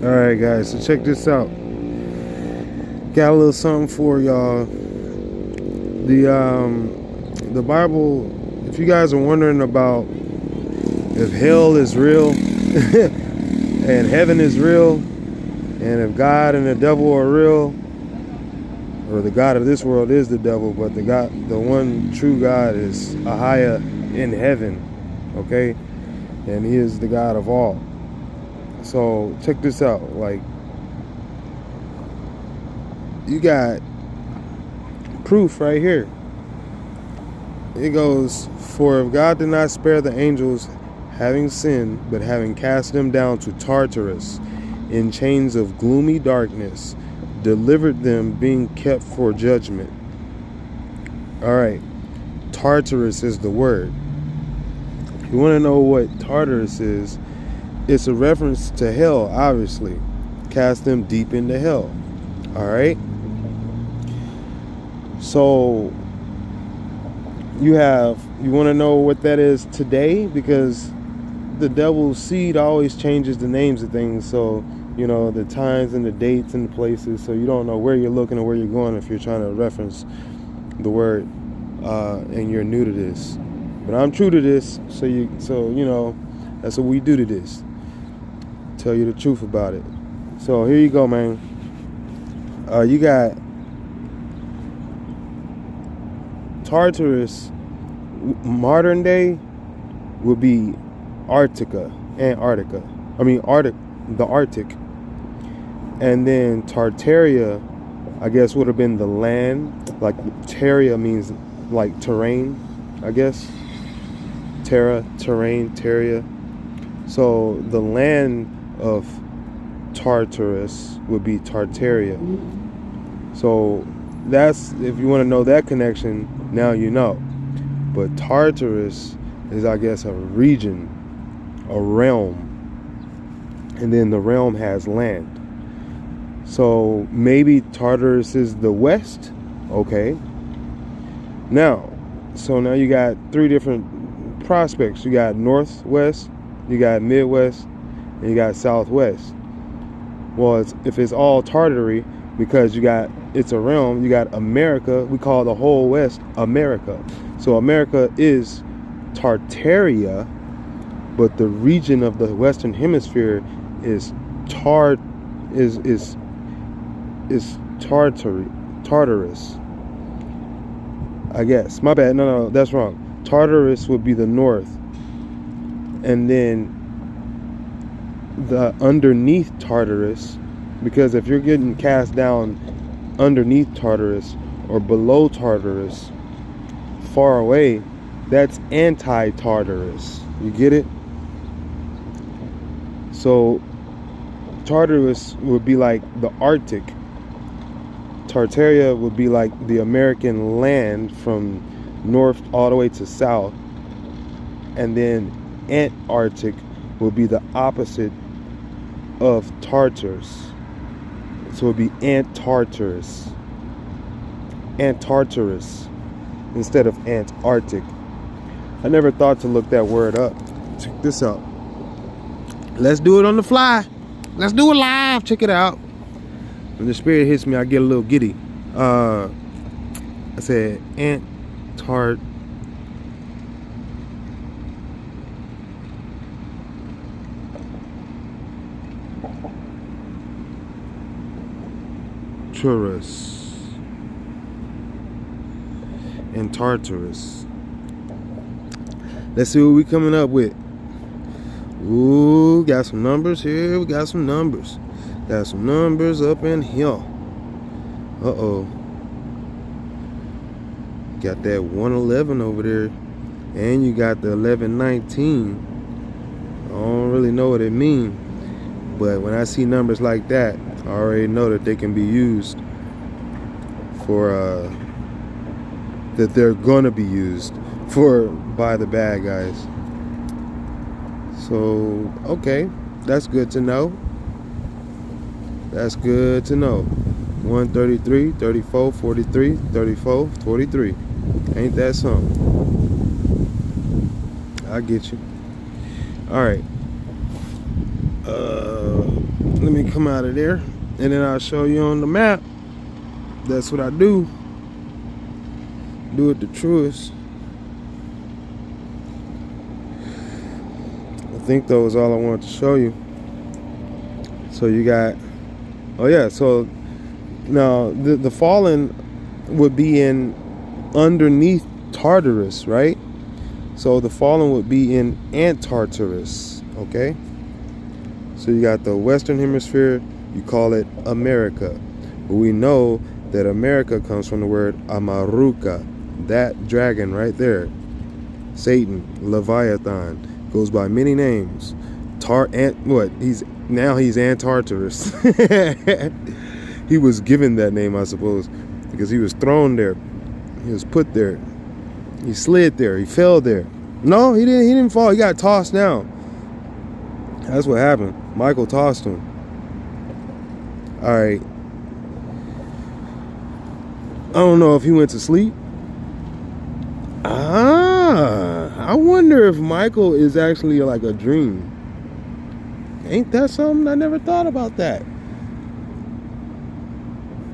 Alright guys, so check this out. Got a little something for y'all. The Bible, if you guys are wondering about if hell is real and heaven is real, and if God and the devil are real, or the God of this world is the devil, but the one true God is Ahia in heaven, okay? And he is the God of all. So check this out. Like, you got proof right here. It goes, for if God did not spare the angels having sinned, but having cast them down to Tartarus in chains of gloomy darkness, delivered them being kept for judgment. All right, Tartarus is the word. You want to know what Tartarus is? It's a reference to hell, obviously. Cast them deep into hell. All right. So you want to know what that is today, because the devil's seed always changes the names of things. So, you know, the times and the dates and the places. So you don't know where you're looking or where you're going if you're trying to reference the word and you're new to this. But I'm true to this, so you know, that's what we do to this. Tell you the truth about it. So here you go, man. You got Tartarus. Modern day would be Antarctica. The Arctic. And then Tartaria, I guess, would have been the land. Like Terria means like terrain, I guess. Terra, terrain, Terria. So the land of Tartarus would be Tartaria. So that's, if you want to know that connection, now you know. But Tartarus is, I guess, a region, a realm, and then the realm has land. So maybe Tartarus is the west. Okay. Now you got three different prospects. You got northwest, you got midwest, and you got southwest. Well, if it's all Tartary, because it's a realm, you got America. We call the whole West America. So America is Tartaria, but the region of the Western Hemisphere is Tartarus. I guess. My bad. No, that's wrong. Tartarus would be the north, and then the underneath Tartarus, because if you're getting cast down underneath Tartarus or below Tartarus, far away, that's anti-Tartarus. You get it? So Tartarus would be like the Arctic. Tartaria would be like the American land from north all the way to south. And then Antarctic would be the opposite of Tartarus. So it would be Antartarus. Antartarus instead of Antarctic. I never thought to look that word up. Check this out. Let's do it on the fly. Let's do it live. Check it out. When the spirit hits me, I get a little giddy. I said Tartarus. Let's see what we coming up with. Ooh, got some numbers here. We got some numbers. Got some numbers up in here. Uh-oh. Got that 111 over there. And you got the 1119. I don't really know what it means. But when I see numbers like that, I already know that they can be used for that they're gonna be used by the bad guys. So okay, that's good to know. That's good to know. 133, 34, 43, 34, 43. Ain't that something? I get you. All right. Let me come out of there, and then I'll show you on the map. That's what I do. Do it the truest. I think that was all I wanted to show you. So you got, oh yeah, so now the fallen would be in underneath Tartarus, right? So the fallen would be in Antartarus, okay? So you got the Western Hemisphere, you call it America. But we know that America comes from the word Amaruka, that dragon right there. Satan, Leviathan, goes by many names. He's Antartarus. He was given that name, I suppose, because he was thrown there. He was put there. He slid there. He fell there. No, he didn't fall. He got tossed down. That's what happened. Michael tossed him. All right. I don't know if he went to sleep. I wonder if Michael is actually like a dream. Ain't that something? I never thought about that.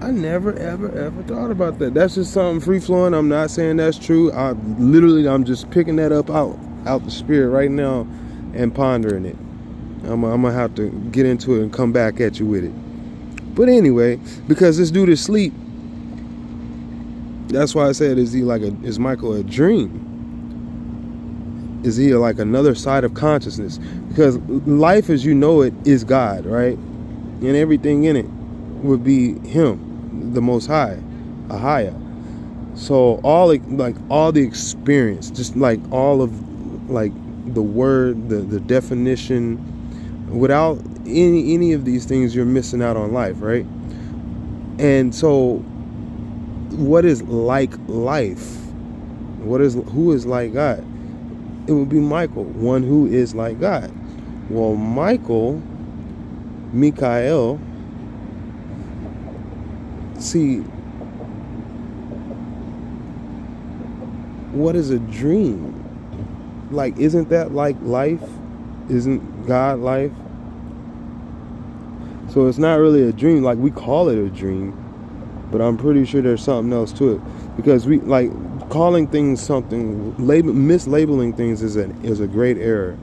I never, ever thought about that. That's just something free flowing. I'm not saying that's true. I'm just picking that up out the spirit right now and pondering it. I'm gonna have to get into it and come back at you with it. But anyway, because this dude is asleep, that's why I said, is Michael a dream? Is he like another side of consciousness? Because life as you know it is God, right? And everything in it would be him, the Most High, Ahaya. So all the experience, just like all of like the word, the definition, without any of these things, you're missing out on life, right? And so what is like life? Who is like God? It would be Michael, one who is like God. Well, Mikael, see, what is a dream? Like, isn't that like life? Isn't God life? So it's not really a dream. Like, we call it a dream, but I'm pretty sure there's something else to it, because we like calling things something, mislabeling things is a great error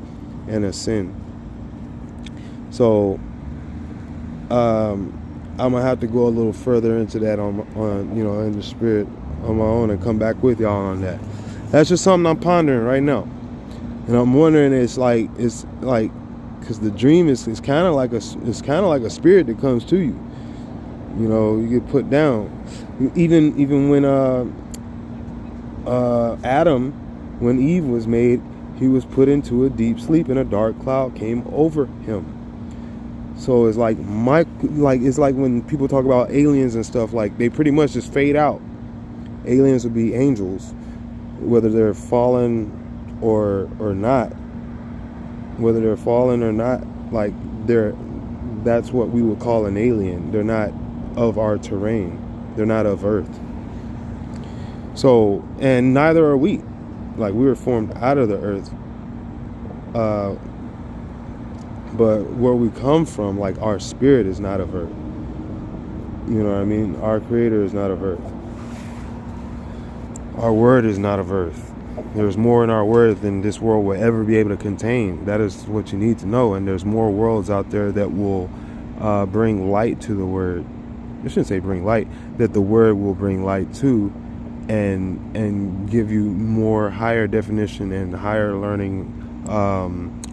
and a sin. So I'm gonna have to go a little further into that on in the spirit on my own and come back with y'all on that. That's just something I'm pondering right now, and I'm wondering, it's like because the dream is kind of like a spirit that comes to you. You know, you get put down. Even when Adam, when Eve was made, he was put into a deep sleep, and a dark cloud came over him. So it's like it's like when people talk about aliens and stuff, like they pretty much just fade out. Aliens would be angels, whether they're fallen or not. Whether they're fallen or not, like that's what we would call an alien. They're not of our terrain. They're not of Earth. So, and neither are we. Like, we were formed out of the Earth. But where we come from, like, our spirit is not of Earth. You know what I mean? Our Creator is not of Earth. Our word is not of Earth. There's more in our word than this world will ever be able to contain. That is what you need to know. And there's more worlds out there that will bring light to the word. I shouldn't say bring light, that the word will bring light to, and give you more higher definition and higher learning,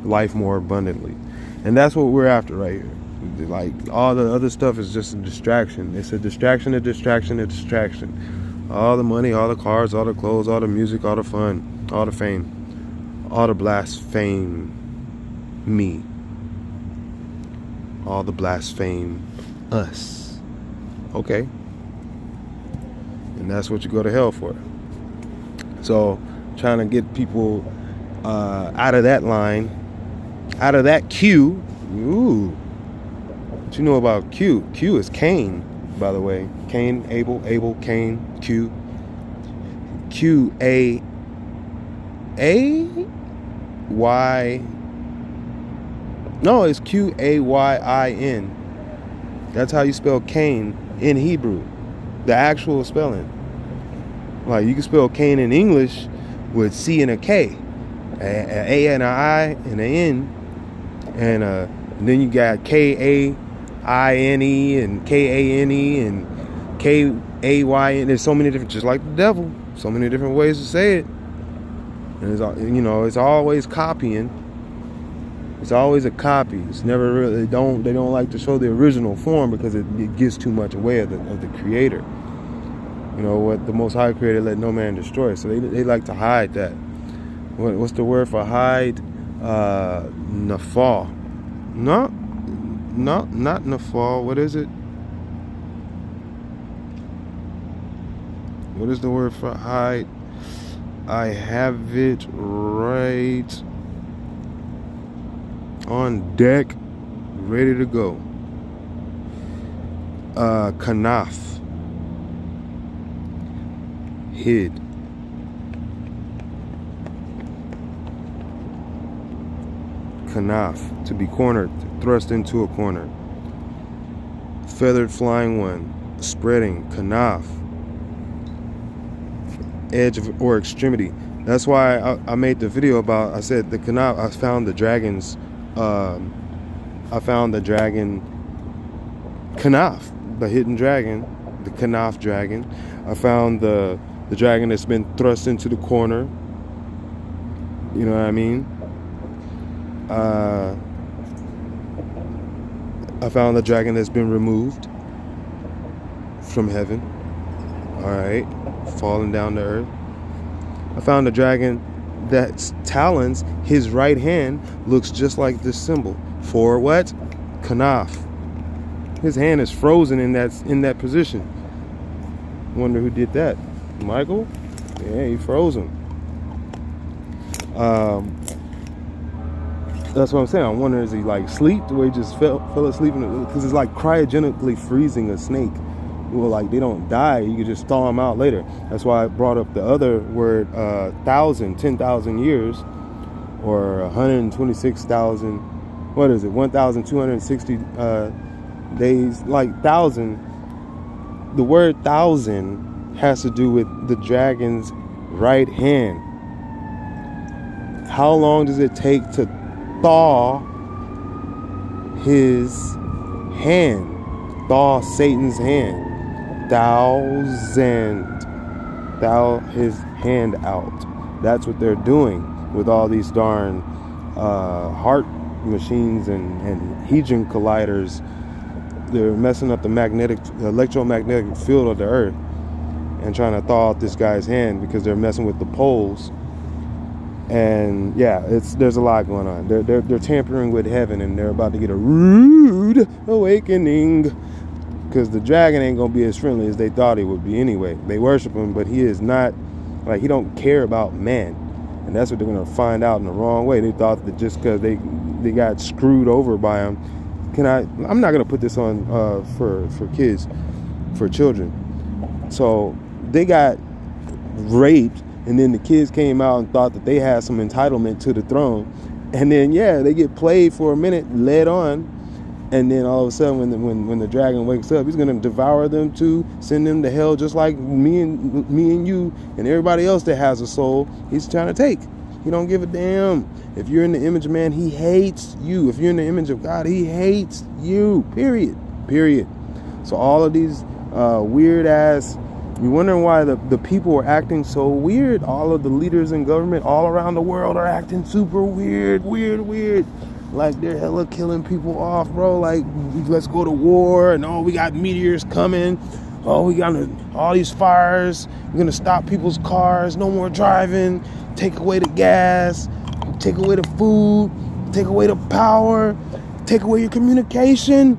life more abundantly. And that's what we're after right here. Like, all the other stuff is just a distraction. It's a distraction, a distraction, a distraction. All the money, all the cars, all the clothes, all the music, all the fun, all the fame, all the blaspheme me, all the blaspheme us. Okay. And that's what you go to hell for. So, trying to get people out of that line, out of that queue. Ooh. What you know about Q? Q is Cain, by the way. Cain, Abel, Cain, Q. Q-A-Y. No, it's Q-A-Y-I-N. That's how you spell Cain in Hebrew. The actual spelling. Like you can spell Cain in English with C and a K, a and a I and an N, and then you got K-A-I-N-E and K-A-N-E and K-A-Y-N. There's so many different, just like the devil, so many different ways to say it. And it's always copying. It's always a copy. It's never really, they don't like to show the original form because it gives too much away of the creator. You know what the Most High created, let no man destroy. So they like to hide that. What's the word for hide? Nafal. No, not nafal. What is it? What is the word for hide? I have it right on deck, ready to go. Kanaf. Hid. Kanaf, to be cornered, thrust into a corner. Feathered flying one, spreading. Kanaf, edge of, or extremity. That's why I made the video about, I said the kanaf, I found the dragons, I found the dragon Kanaf, the hidden dragon, the Kanaf dragon. I found the dragon that's been thrust into the corner. You know what I mean? I found the dragon that's been removed from heaven. Alright, falling down to earth. I found a dragon that's talons, his right hand looks just like this symbol. For what? Kanaf. His hand is frozen in that position. Wonder who did that. Michael? Yeah, he froze him. That's what I'm saying. I'm wondering, is he like asleep the way he just fell asleep? Because it's like cryogenically freezing a snake. Well, like they don't die. You can just thaw them out later. That's why I brought up the other word, 10,000 years, or 126,000. What is it? 1,260 days. Like 1,000. The word 1,000 has to do with the dragon's right hand. How long does it take to thaw his hand? Thaw Satan's hand. 1,000. Thou his hand out. That's what they're doing with all these darn heart machines and hadron colliders. They're messing up the electromagnetic field of the earth and trying to thaw out this guy's hand because they're messing with the poles. And yeah, there's a lot going on. They're tampering with heaven, and they're about to get a rude awakening. Because the dragon ain't gonna be as friendly as they thought he would be anyway. They worship him, but he is not, like, he don't care about man. And that's what they're gonna find out in the wrong way. They thought that just because they got screwed over by him. I'm not gonna put this on for kids, for children. So they got raped, and then the kids came out and thought that they had some entitlement to the throne. And then they get played for a minute, led on. And then all of a sudden, when the dragon wakes up, he's gonna devour them too, send them to hell, just like me and you and everybody else that has a soul. He's trying to take. He don't give a damn. If you're in the image of man, he hates you. If you're in the image of God, he hates you. Period. So all of these weird ass. You're wondering why the people are acting so weird. All of the leaders in government all around the world are acting super weird. Like they're hella killing people off, bro. Like, let's go to war, and we got meteors coming. We got all these fires. We're gonna stop people's cars. No more driving. Take away the gas. Take away the food. Take away the power. Take away your communication.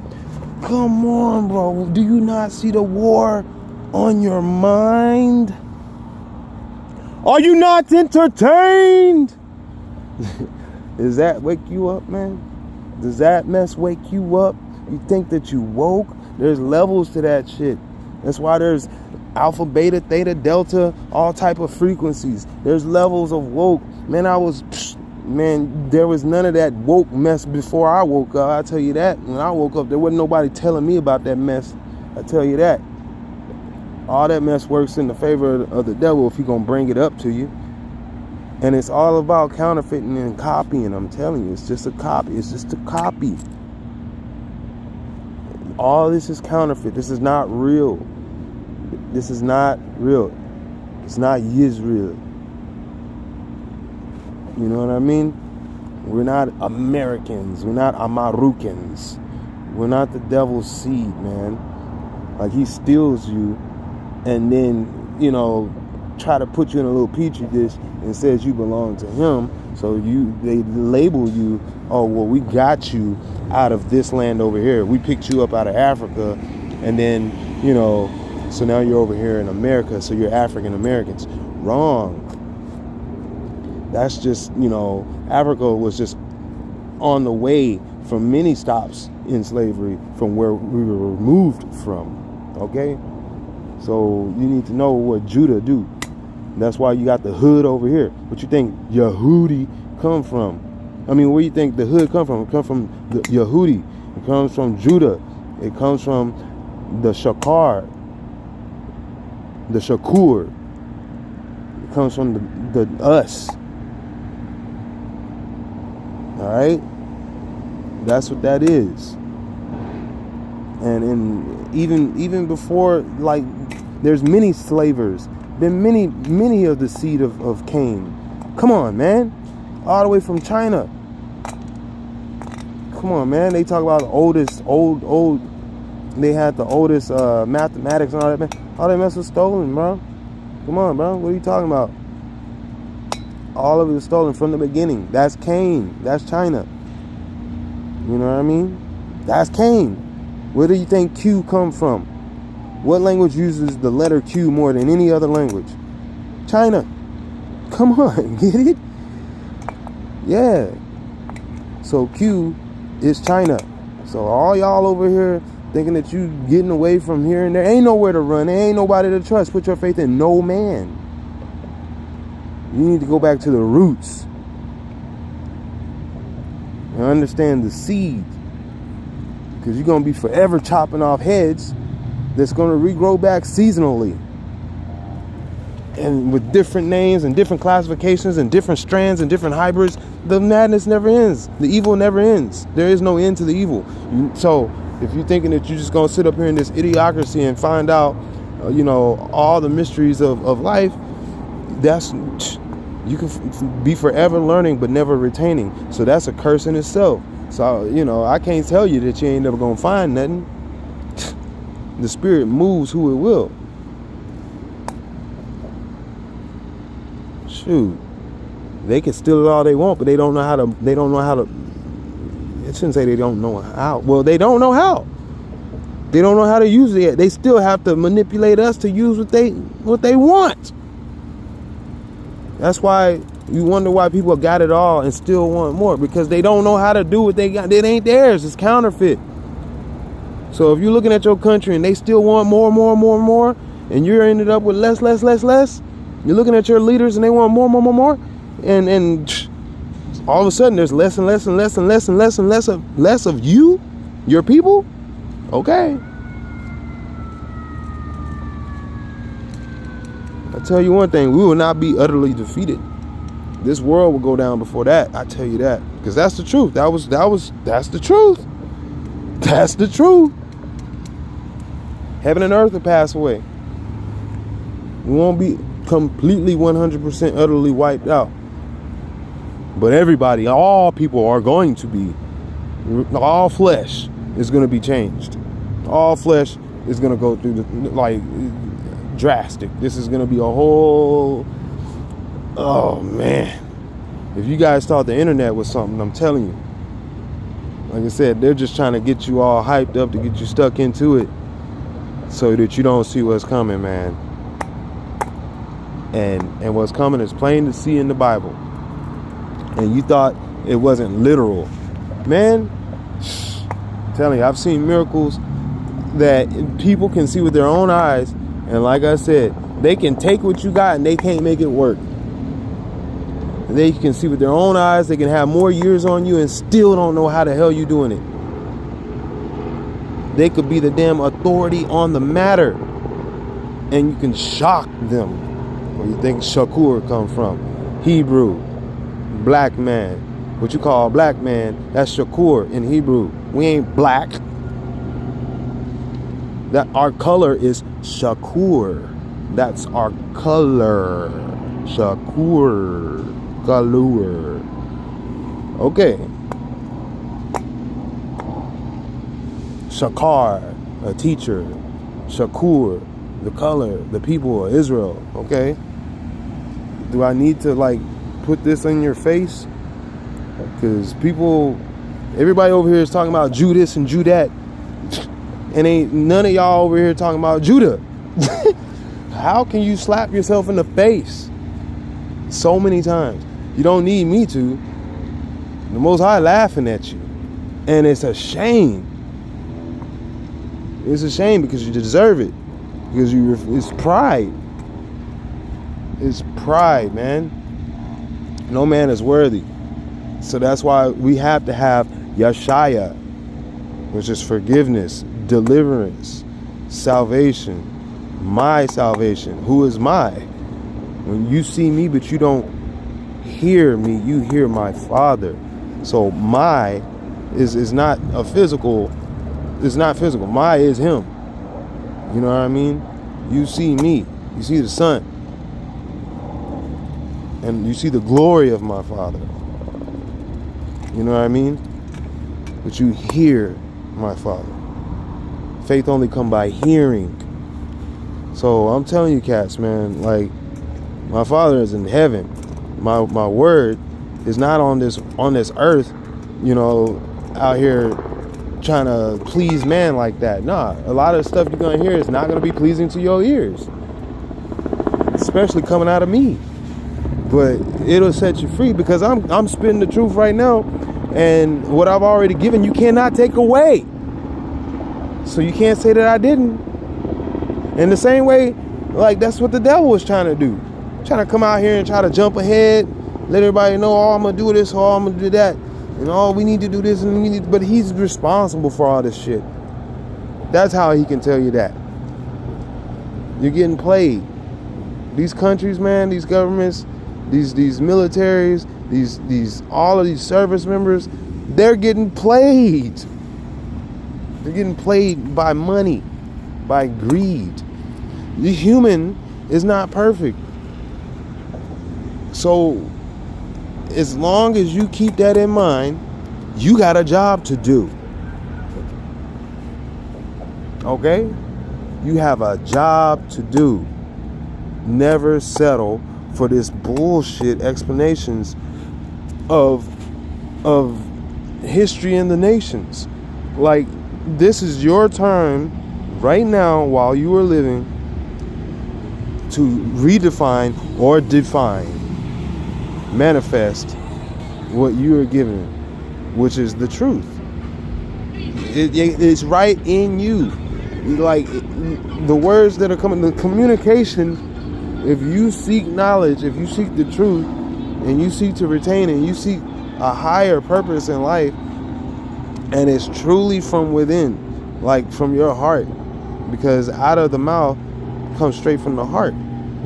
Come on, bro. Do you not see the war on your mind? Are you not entertained? Does that wake you up, man? Does that mess wake you up? You think that you woke? There's levels to that shit. That's why there's alpha, beta, theta, delta, all type of frequencies. There's levels of woke. Man, I was Man, there was none of that woke mess before I woke up. I tell you that. When I woke up, there wasn't nobody telling me about that mess. I tell you that. All that mess works in the favor of the devil if he's going to bring it up to you. And it's all about counterfeiting and copying. I'm telling you, it's just a copy. It's just a copy. All this is counterfeit. This is not real. This is not real. It's not Israel. You know what I mean? We're not Americans. We're not Amarukans. We're not the devil's seed, man. Like, he steals you and then, you know, try to put you in a little petri dish and says you belong to him. So they label you, oh, well, we got you out of this land over here. We picked you up out of Africa, and then, you know, so now you're over here in America, so you're African Americans. Wrong. That's just, you know, Africa was just on the way from many stops in slavery from where we were removed from. Okay? So you need to know what Judah do. That's why you got the hood over here. What you think Yehudi come from? I mean, where you think the hood come from? It comes from the Yehudi. It comes from Judah. It comes from the Shakar, the Shakur. It comes from the us. All right, that's what that is. And even before, like, there's many slavers. Been many of the seed of Cain. Come on, man, all the way from China. Come on, man. They talk about the old. They had the oldest mathematics and all that. Man, all that mess was stolen, bro. Come on, bro. What are you talking about? All of it was stolen from the beginning. That's Cain. That's China. You know what I mean? That's Cain. Where do you think Q come from? What language uses the letter Q more than any other language? China. Come on, get it? Yeah. So Q is China. So all y'all over here thinking that you getting away from here and there, ain't nowhere to run. There ain't nobody to trust. Put your faith in no man. You need to go back to the roots and understand the seed, because you're going to be forever chopping off heads that's going to regrow back seasonally and with different names and different classifications and different strands and different hybrids. The madness never ends. The evil never ends. There is no end to the evil. So if you're thinking that you're just going to sit up here in this idiocracy and find out, you know, all the mysteries of life, you can be forever learning but never retaining. So that's a curse in itself. So, you know, I can't tell you that you ain't never gonna find nothing. The spirit moves who it will. Shoot, they can steal it all they want, but they don't know how to. I shouldn't say they don't know how. Well, they don't know how. They don't know how to use it. They still have to manipulate us to use what they want. That's why you wonder why people got it all and still want more, because they don't know how to do what they got. It ain't theirs. It's counterfeit. So if you're looking at your country and they still want more, and you're ended up with less, you're looking at your leaders and they want more, and all of a sudden there's less of you, your people. Okay. I tell you one thing, we will not be utterly defeated. This world will go down before that. I tell you that, because that's the truth. That's the truth. That's the truth. Heaven and earth will pass away. We won't be completely 100% utterly wiped out. But everybody, all people are going to be. All flesh is going to be changed. All flesh is going to go through drastic. This is going to be a whole, oh man. If you guys thought the internet was something, I'm telling you, like I said, they're just trying to get you all hyped up to get you stuck into it so that you don't see what's coming, man. And what's coming is plain to see in the Bible. And you thought it wasn't literal. Man, I'm telling you, I've seen miracles that people can see with their own eyes. And like I said, they can take what you got and they can't make it work. They can see with their own eyes. They can have more years on you and still don't know how the hell you doing it. They could be the damn authority on the matter, and you can shock them. Where you think Shakur come from? Hebrew, black man. What you call a black man, that's Shakur in Hebrew. We ain't black. That our color is Shakur. That's our color. Shakur. Galur. Okay. Shakar, a teacher. Shakur, the color, the people of Israel. Okay. Do I need to like put this in your face? Because people, everybody over here is talking about Judas and Judat, and ain't none of y'all over here talking about Judah. How can you slap yourself in the face so many times? You don't need me to. The Most High laughing at you, and it's a shame. It's a shame because you deserve it. Because it's pride. It's pride, man. No man is worthy. So that's why we have to have Yashaya, which is forgiveness, deliverance, salvation, my salvation. Who is my? When you see me, but you don't hear me, you hear my Father. So my is not a physical. It's not physical. My is Him. You know what I mean? You see me. You see the Son. And you see the glory of my Father. You know what I mean? But you hear my Father. Faith only come by hearing. So I'm telling you cats, man, like my Father is in heaven. My word is not on this earth, you know, out here trying to please man like that. Nah, a lot of stuff you're gonna hear is not gonna be pleasing to your ears. Especially coming out of me. But it'll set you free because I'm spitting the truth right now, and what I've already given you cannot take away. So you can't say that I didn't. In the same way, like that's what the devil was trying to do. Trying to come out here and try to jump ahead, let everybody know, oh, I'm gonna do this, oh, I'm gonna do that, and oh, we need to do this, and we need. But he's responsible for all this shit. That's how he can tell you that. You're getting played. These countries, man, these governments, these militaries, these all of these service members, they're getting played. They're getting played by money, by greed. The human is not perfect. So as long as you keep that in mind, you got a job to do. Okay? You have a job to do. Never settle for this bullshit explanations of history and the nations. Like, this is your time right now while you are living to redefine or define, manifest what you are given, which is the truth. It's right in you. Like, the words that are coming, the communication, if you seek knowledge, if you seek the truth, and you seek to retain it, you seek a higher purpose in life, and it's truly from within, like from your heart, because out of the mouth comes straight from the heart.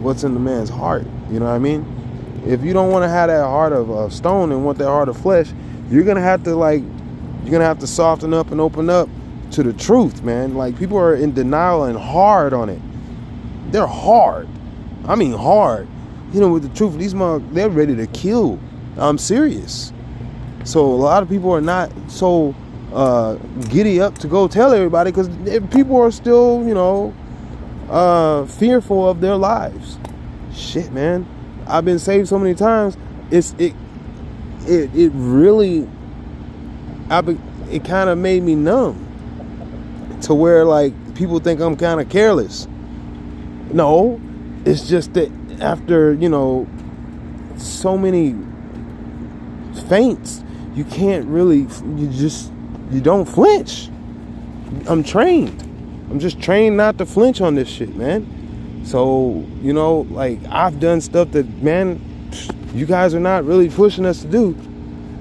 What's in the man's heart? You know what I mean? If you don't want to have that heart of stone and want that heart of flesh, you're gonna have to soften up and open up to the truth, man. Like, people are in denial and hard on it. They're hard. I mean hard. You know, with the truth, these they're ready to kill. I'm serious. So a lot of people are not so giddy up to go tell everybody, because people are still, you know, fearful of their lives. Shit, man. I've been saved so many times. It really, it kind of made me numb to where, like, people think I'm kind of careless. No, it's just that after, you know, so many feints, you can't really, you don't flinch. I'm trained. I'm just trained not to flinch on this shit, man. So, you know, like, I've done stuff that, man, You guys are not really pushing us to do.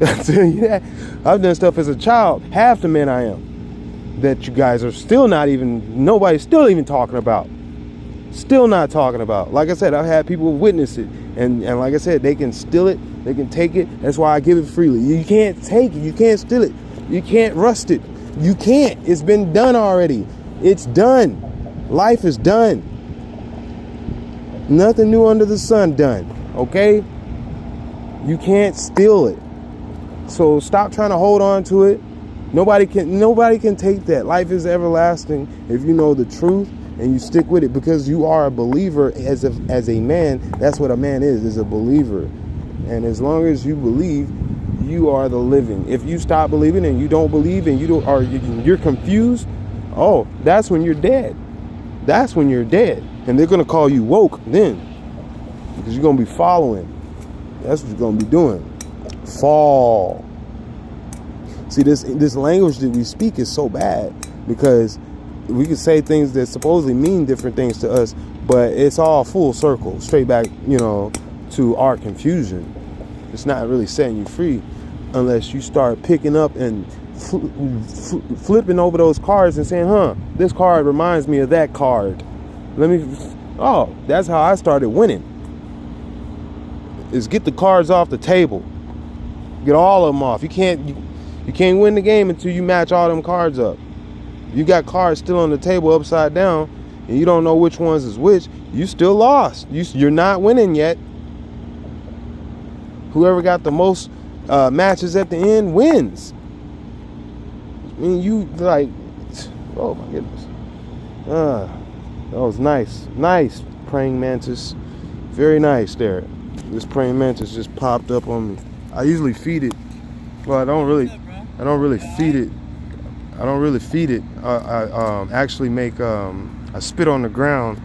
I'll tell you that. I've done stuff as a child, half the man I am, that you guys are still not even, nobody's still even talking about. Still not talking about. Like I said, I've had people witness it. And like I said, they can steal it. They can take it. That's why I give it freely. You can't take it. You can't steal it. You can't rust it. You can't. It's been done already. It's done. Life is done. Nothing new under the sun done. Okay? You can't steal it. So stop trying to hold on to it. Nobody can take that. Life is everlasting if you know the truth and you stick with it, because you are a believer as a man. That's what a man is a believer. And as long as you believe, you are the living. If you stop believing and you don't believe and you're confused, oh, that's when you're dead. That's when you're dead. And they're going to call you woke then, because you're going to be following. That's what you're going to be doing. Fall. See, this language that we speak is so bad, because we can say things that supposedly mean different things to us, but it's all full circle, straight back, to our confusion. It's not really setting you free unless you start picking up and flipping over those cards and saying, this card reminds me of that card. That's how I started winning. Is get the cards off the table. Get all of them off. You can't win the game until you match all them cards up. You got cards still on the table upside down and you don't know which ones is which, you still lost. You're not winning yet. Whoever got the most matches at the end wins. I mean, oh my goodness. That was nice. Nice, praying mantis. Very nice there. This praying mantis just popped up on me. I usually feed it. Well, I don't really feed it. I don't really feed it. I actually make, I spit on the ground,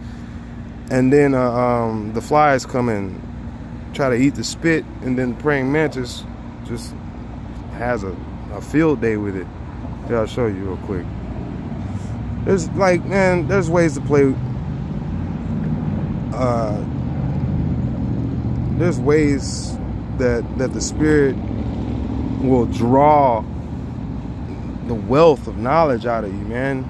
and then the flies come and try to eat the spit, and then the praying mantis just has a field day with it. Yeah, I'll show you real quick. There's ways to play. There's ways that the spirit will draw the wealth of knowledge out of you, man.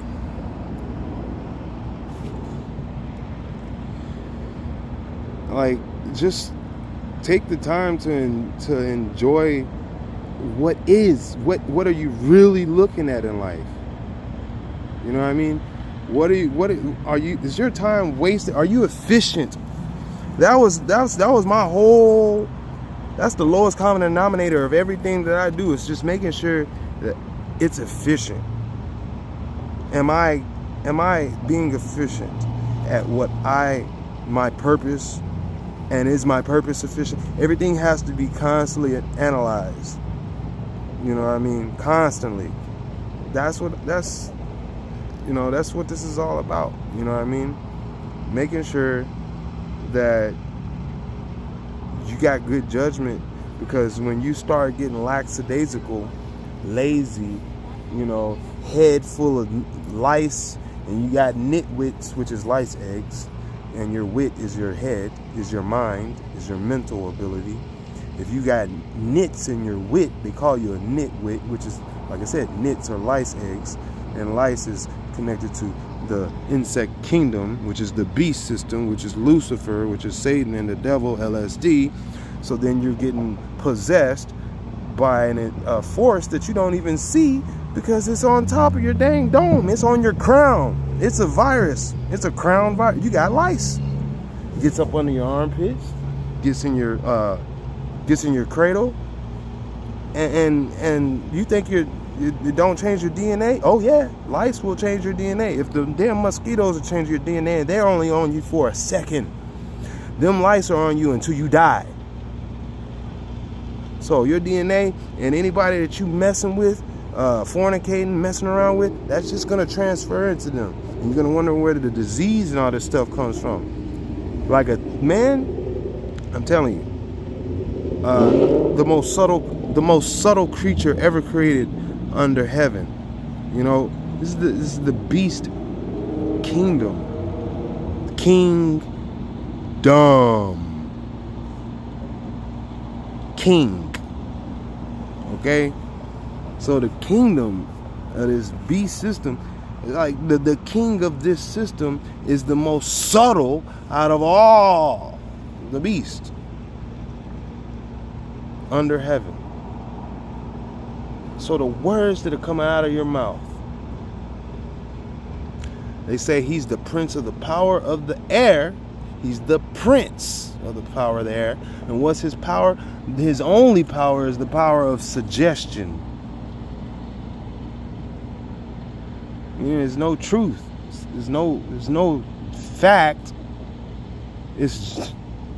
Like, just take the time to enjoy what are you really looking at in life. You know what I mean? Is your time wasted? Are you efficient? That was my whole, that's the lowest common denominator of everything that I do, is just making sure that it's efficient. Am I being efficient at my purpose? And is my purpose efficient? Everything has to be constantly analyzed. You know what I mean? Constantly. That's what this is all about. You know what I mean? Making sure that you got good judgment, because when you start getting lackadaisical, lazy, head full of lice, and you got nitwits, which is lice eggs, and your wit is your head, is your mind, is your mental ability. If you got nits in your wit, they call you a nitwit, which is, like I said, nits are lice eggs, and lice is connected to the insect kingdom, which is the beast system, which is Lucifer, which is Satan and the devil, LSD. So then you're getting possessed by a force that you don't even see, because it's on top of your dang dome. It's on your crown. It's a virus. It's a crown virus. You got lice. It gets up under your armpits, gets in your cradle, and you think you don't change your DNA? Oh yeah, lice will change your DNA. If the damn mosquitoes will change your DNA, they're only on you for a second. Them lice are on you until you die. So your DNA and anybody that you messing with, fornicating, messing around with, that's just gonna transfer into them. And you're gonna wonder where the disease and all this stuff comes from. Like a man, I'm telling you, the most subtle creature ever created under heaven. This is the beast kingdom. Kingdom. king. Okay? So the kingdom of this beast system, like the king of this system is the most subtle out of all the beasts under heaven. So the words that are coming out of your mouth, they say he's the prince of the power of the air. He's the prince of the power of the air. And what's his power? His only power is the power of suggestion. There's no truth. There's no fact. It's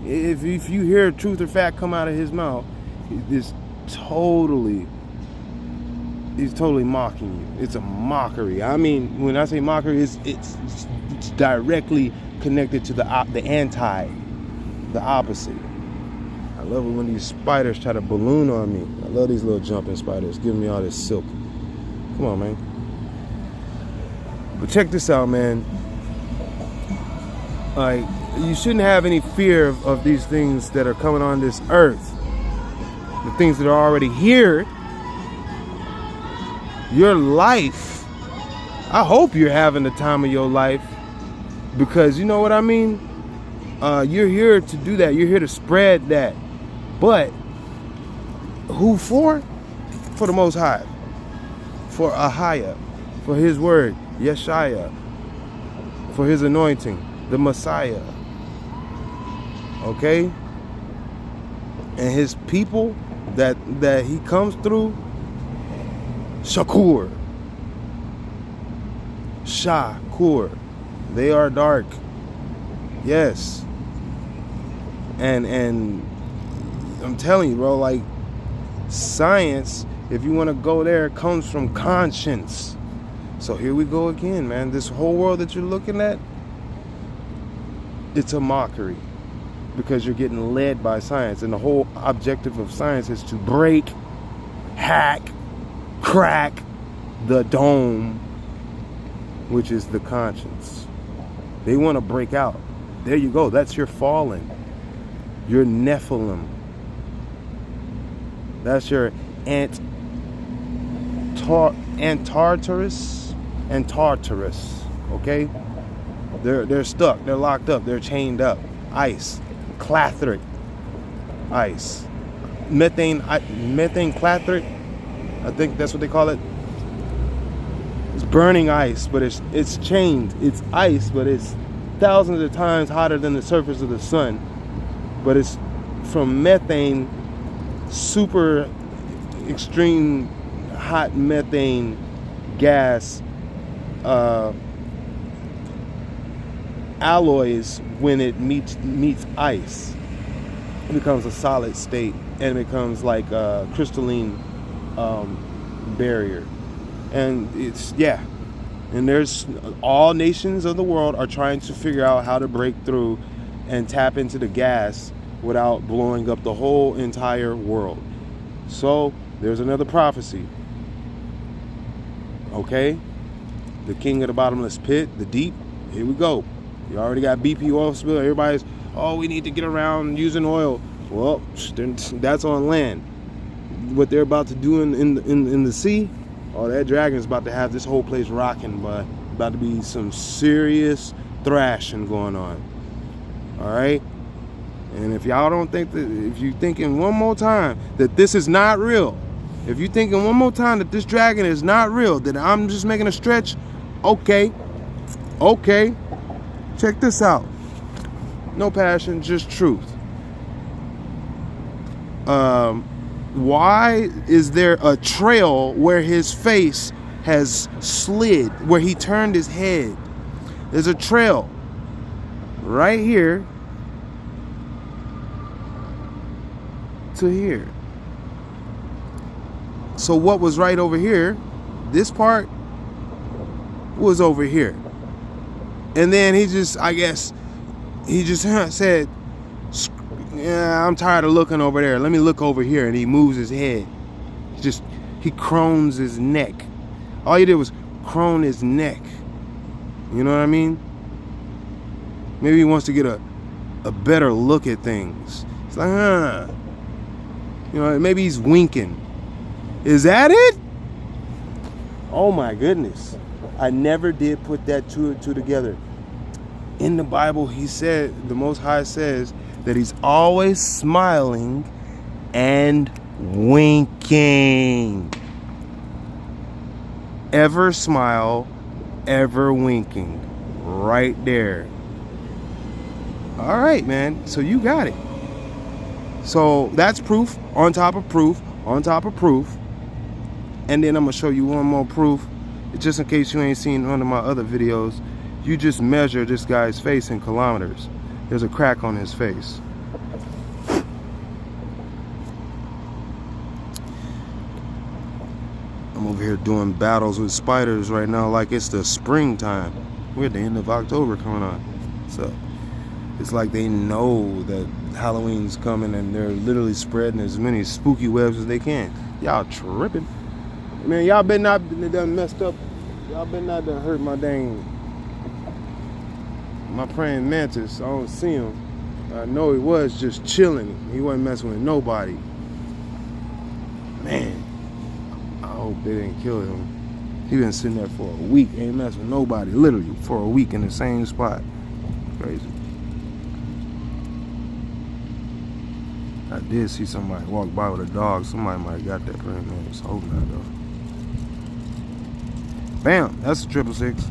if you hear truth or fact come out of his mouth, he's totally mocking you. It's a mockery. I mean, when I say mockery, it's directly connected to the opposite. I love it when these spiders try to balloon on me. I love these little jumping spiders giving me all this silk. Come on, man. But check this out, man. Like, you shouldn't have any fear of these things that are coming on this earth. The things that are already here. Your life. I hope you're having the time of your life. Because you know what I mean? You're here to do that. You're here to spread that. But who for? For the Most High. For Ahaya. For his word. Yeshaya. For his anointing. The Messiah. Okay? And his people that he comes through. Shakur. Shakur. They are dark. Yes. And I'm telling you, bro, like, science, if you want to go there, comes from conscience. So here we go again, man. This whole world that you're looking at, it's a mockery. Because you're getting led by science. And the whole objective of science is to break, hack, crack the dome, which is the conscience. They want to break out. There you go. That's your fallen. Your Nephilim. That's your Antartarus. Okay? They're stuck. They're locked up. They're chained up. Ice. Clathric. Ice. Methane clathric. I think that's what they call it. It's burning ice, but it's chained. It's ice, but it's thousands of times hotter than the surface of the sun. But it's from methane, super extreme hot methane gas alloys. When it meets ice, it becomes a solid state and it becomes like a crystalline barrier. And and there's all nations of the world are trying to figure out how to break through and tap into the gas without blowing up the whole entire world. So there's another prophecy. Okay, the king of the bottomless pit, the deep. Here we go. You already got BP oil spill. Everybody's, we need to get around using oil. Well, that's on land. What they're about to do in the sea, that dragon's about to have this whole place rocking, but about to be some serious thrashing going on. All right? And if y'all don't think that, if you thinking one more time that this is not real, if you thinking one more time that this dragon is not real, that I'm just making a stretch, okay. Check this out. No passion, just truth. Why is there a trail where his face has slid, where he turned his head? There's a trail right here to here. So what was right over here, this part was over here. And then he just said, yeah, I'm tired of looking over there. Let me look over here. And he moves his head. He crones his neck. All he did was crone his neck. You know what I mean? Maybe he wants to get a better look at things. It's like, You know, maybe he's winking. Is that it? Oh my goodness. I never did put that two and two together. In the Bible, he said, the Most High says that he's always smiling and winking. Ever smile, ever winking. Right there. All right, man. So you got it. So that's proof on top of proof on top of proof. And then I'm going to show you one more proof. Just in case you ain't seen one of my other videos. You just measure this guy's face in kilometers. There's a crack on his face. I'm over here doing battles with spiders right now like it's the springtime. We're at the end of October coming on. So it's like they know that Halloween's coming and they're literally spreading as many spooky webs as they can. Y'all tripping. Man, y'all better not done messed up. Y'all better not done hurt my praying mantis. I don't see him. I know he was just chilling. He wasn't messing with nobody. Man, I hope they didn't kill him. He been sitting there for a week, ain't messing with nobody. Literally for a week in the same spot. Crazy. I did see somebody walk by with a dog. Somebody might have got that praying mantis. I hope not though. Bam, that's a 666.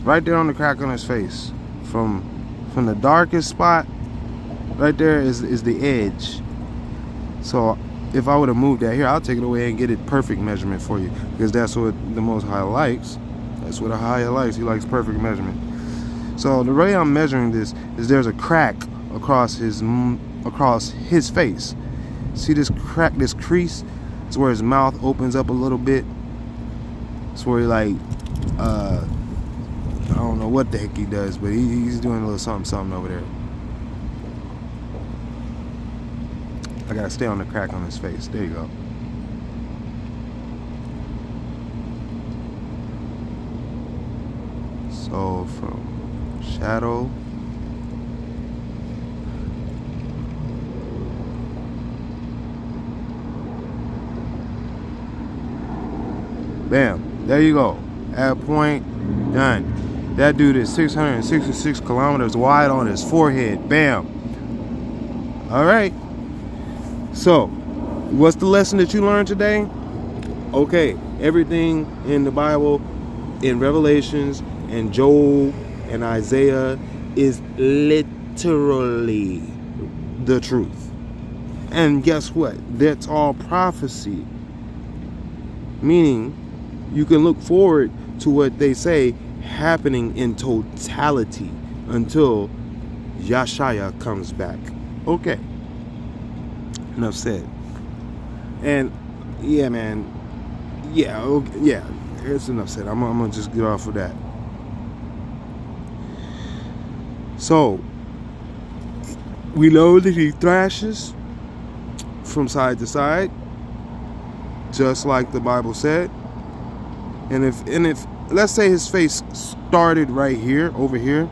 Right there on the crack on his face. From the darkest spot, right there is the edge. So if I would have moved that here, I'll take it away and get it perfect measurement for you. Because that's what the Most High likes. That's what a higher likes. He likes perfect measurement. So the way I'm measuring this is there's a crack across his face. See this crack, this crease? It's where his mouth opens up a little bit. It's where he like, I don't know what the heck he does, but he's doing a little something over there. I gotta stay on the crack on his face. There you go. So from shadow. Bam. There you go. At point, done. That dude is 666 kilometers wide on his forehead. Bam. All right. So, what's the lesson that you learned today? Okay, everything in the Bible, in Revelations, and Joel, and Isaiah is literally the truth. And guess what? That's all prophecy. Meaning, you can look forward to what they say happening in totality until Yashaya comes back. Okay. Enough said. And yeah, man. Yeah, okay, yeah. It's enough said. I'm gonna just get off of that. So we know that he thrashes from side to side, just like the Bible said. And if let's say his face started right here, over here,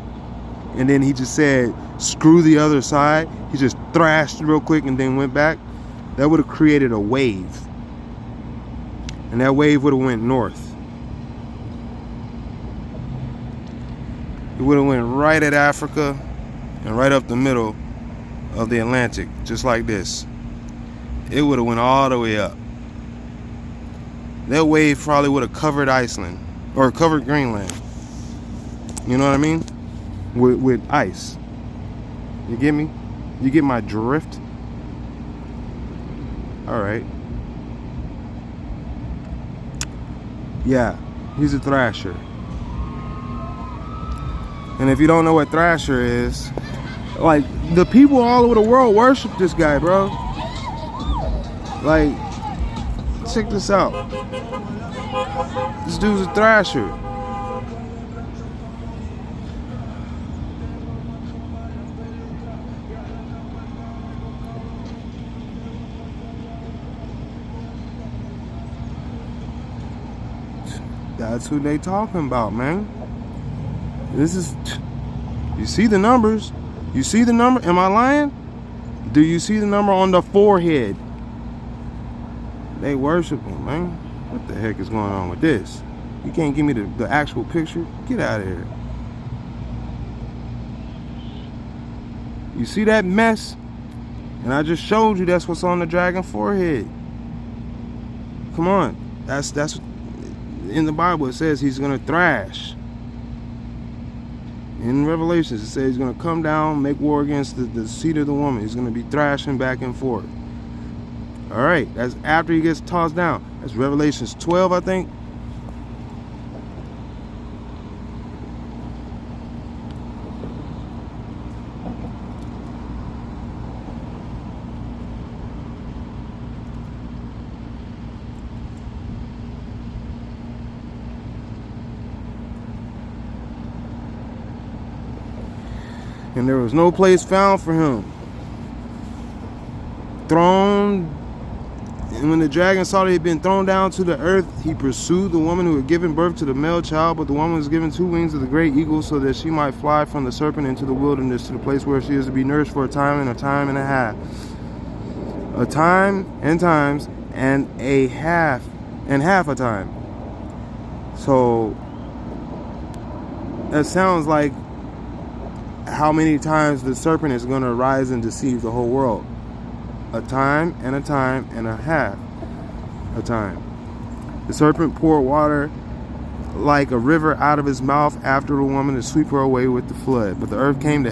and then he just said, screw the other side, he just thrashed real quick and then went back, that would have created a wave. And that wave would have went north. It would have went right at Africa and right up the middle of the Atlantic, just like this. It would have went all the way up. That wave probably would have covered Iceland or covered Greenland. You know what I mean? With ice. You get me? You get my drift? All right. Yeah, he's a thrasher. And if you don't know what thrasher is, like, the people all over the world worship this guy, bro. Like, check this out. This dude's a thrasher. That's who they talking about, man. This is, You see the numbers? You see the number? Am I lying? Do you see the number on the forehead? They worship him, man. What the heck is going on with this? You can't give me the actual picture? Get out of here. You see that mess? And I just showed you that's what's on the dragon forehead. Come on. That's in the Bible it says he's gonna thrash. In Revelations it says he's gonna come down, make war against the seed of the woman. He's gonna be thrashing back and forth. Alright, that's after he gets tossed down. That's Revelations 12, I think. And there was no place found for him. Thrown. And when the dragon saw that he had been thrown down to the earth, he pursued the woman who had given birth to the male child. But the woman was given 2 wings of the great eagle so that she might fly from the serpent into the wilderness to the place where she is to be nourished for a time and a half. A time and times and a half and half a time. So that sounds like how many times the serpent is going to rise and deceive the whole world. A time and a half a time. The serpent poured water like a river out of his mouth after the woman to sweep her away with the flood. But the earth came to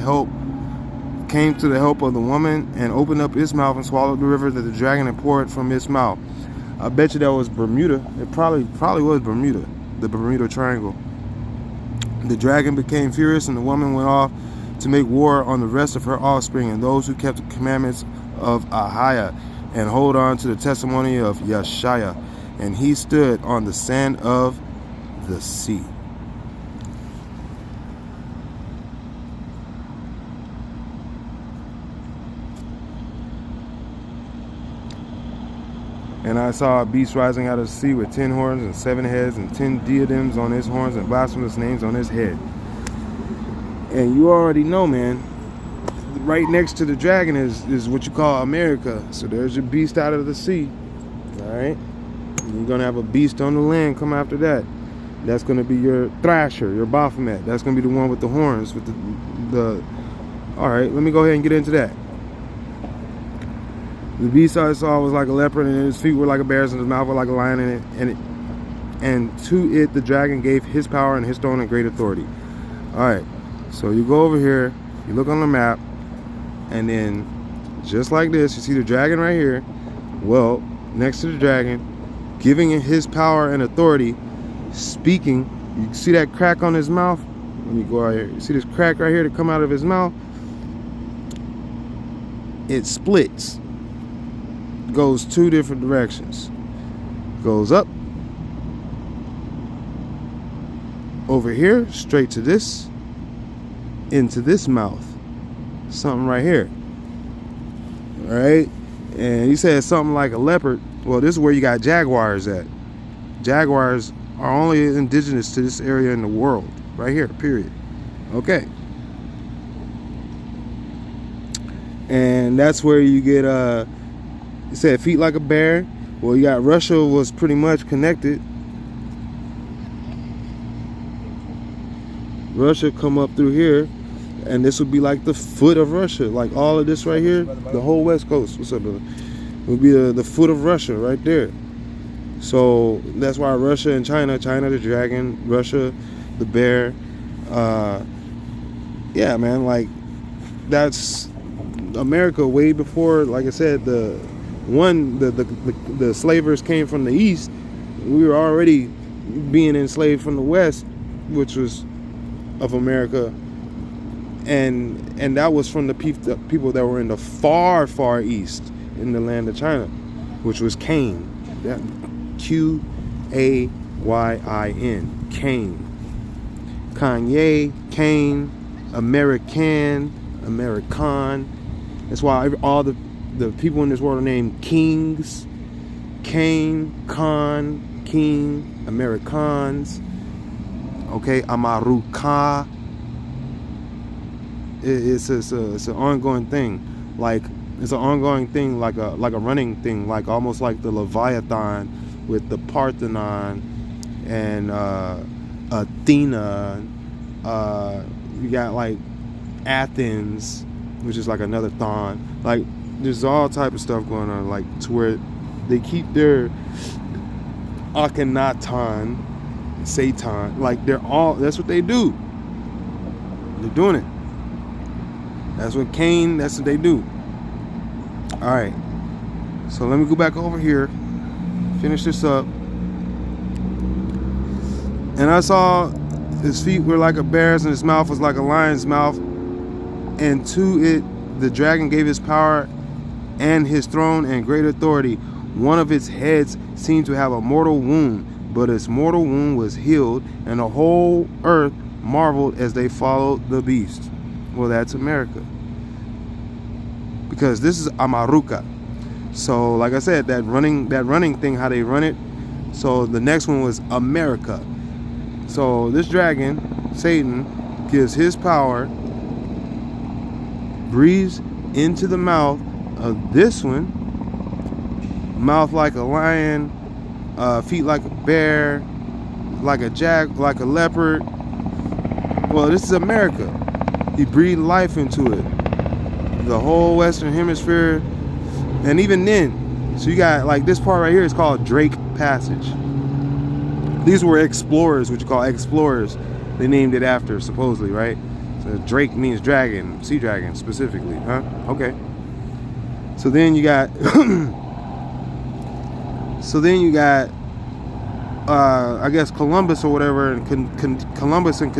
the help of the woman and opened up its mouth and swallowed the river that the dragon had poured from its mouth. I bet you that was Bermuda. It probably was Bermuda, the Bermuda Triangle. The dragon became furious and the woman went off to make war on the rest of her offspring and those who kept the commandments of Ahiah and hold on to the testimony of Yeshaya. And he stood on the sand of the sea. And I saw a beast rising out of the sea with 10 horns and 7 heads and 10 diadems on his horns and blasphemous names on his head. And you already know, man, right next to the dragon is what you call America. So there's your beast out of the sea. All right? And you're going to have a beast on the land come after that. That's going to be your Thrasher, your Baphomet. That's going to be the one with the horns. With the. All right, let me go ahead and get into that. The beast I saw was like a leopard, and his feet were like a bear's, and his mouth was like a lion. And to it the dragon gave his power and his throne and great authority. All right. So you go over here, you look on the map, and then just like this, you see the dragon right here. Well, next to the dragon, giving it his power and authority, speaking. You see that crack on his mouth? Let me go out here. You see this crack right here to come out of his mouth? It splits. Goes 2 different directions. Goes up. Over here, straight to this. Into this mouth. Something right here. Alright? And he said something like a leopard. Well, this is where you got jaguars at. Jaguars are only indigenous to this area in the world. Right here, period. Okay. And that's where you get, he said feet like a bear. Well, you got Russia was pretty much connected. Russia come up through here. And this would be like the foot of Russia. Like all of this right here, the whole West Coast. What's up, brother? Would be the foot of Russia right there. So that's why Russia and China the dragon, Russia the bear. Yeah, man, like that's America way before, like I said, the slavers came from the east. We were already being enslaved from the west, which was of America. And that was from the people that were in the far, far east in the land of China, which was Cain. Q-A-Y-I-N. Cain. Kanye, Cain, American. That's why all the people in this world are named kings. Cain, Khan, King, Americans. Okay, Amaruka. It's an ongoing thing, like it's an ongoing thing, like a running thing, like almost like the Leviathan with the Parthenon and Athena. You got like Athens, which is like another thon. Like there's all type of stuff going on, like to where they keep their Akhenaton, Satan, like that's what they do. They're doing it. That's what they do. All right. So let me go back over here, finish this up. And I saw his feet were like a bear's and his mouth was like a lion's mouth. And to it, the dragon gave his power and his throne and great authority. One of its heads seemed to have a mortal wound, but its mortal wound was healed, and the whole earth marveled as they followed the beast. Well, that's America, because this is Amaruka. So like I said, that running thing, how they run it. So the next one was America. So this dragon, Satan, gives his power, breathes into the mouth of this one, mouth like a lion, feet like a bear, like a jack, like a leopard. Well, this is America. He breathed life into it. The whole Western Hemisphere. And even then, so you got like this part right here is called Drake Passage. These were explorers, what you call explorers. They named it after, supposedly, right? So Drake means dragon, sea dragon specifically, huh? Okay. So then you got I guess Columbus or whatever, and Columbus and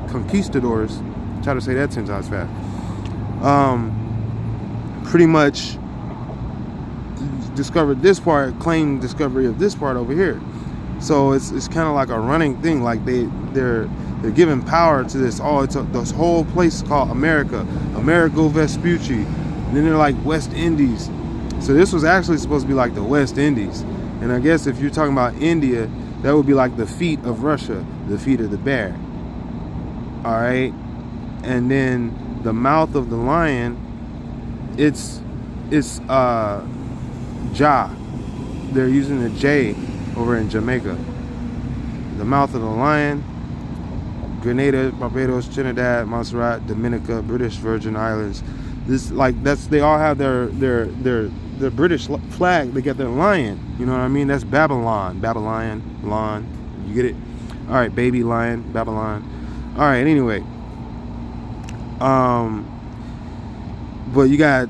conquistadors. Try to say that 10 times fast. Pretty much discovered this part, claimed discovery of this part over here. So it's kind of like a running thing. Like they're giving power to this. This whole place is called America, Amerigo Vespucci. And then they're like West Indies. So this was actually supposed to be like the West Indies. And I guess if you're talking about India, that would be like the feet of Russia, the feet of the bear. All right. And then the mouth of the lion, it's Ja. They're using the J over in Jamaica. The mouth of the lion, Grenada, Barbados, Trinidad, Montserrat, Dominica, British Virgin Islands. They all have their British flag. They got their lion. You know what I mean? That's Babylon, lawn. You get it? All right, baby lion, Babylon. All right. Anyway, but you got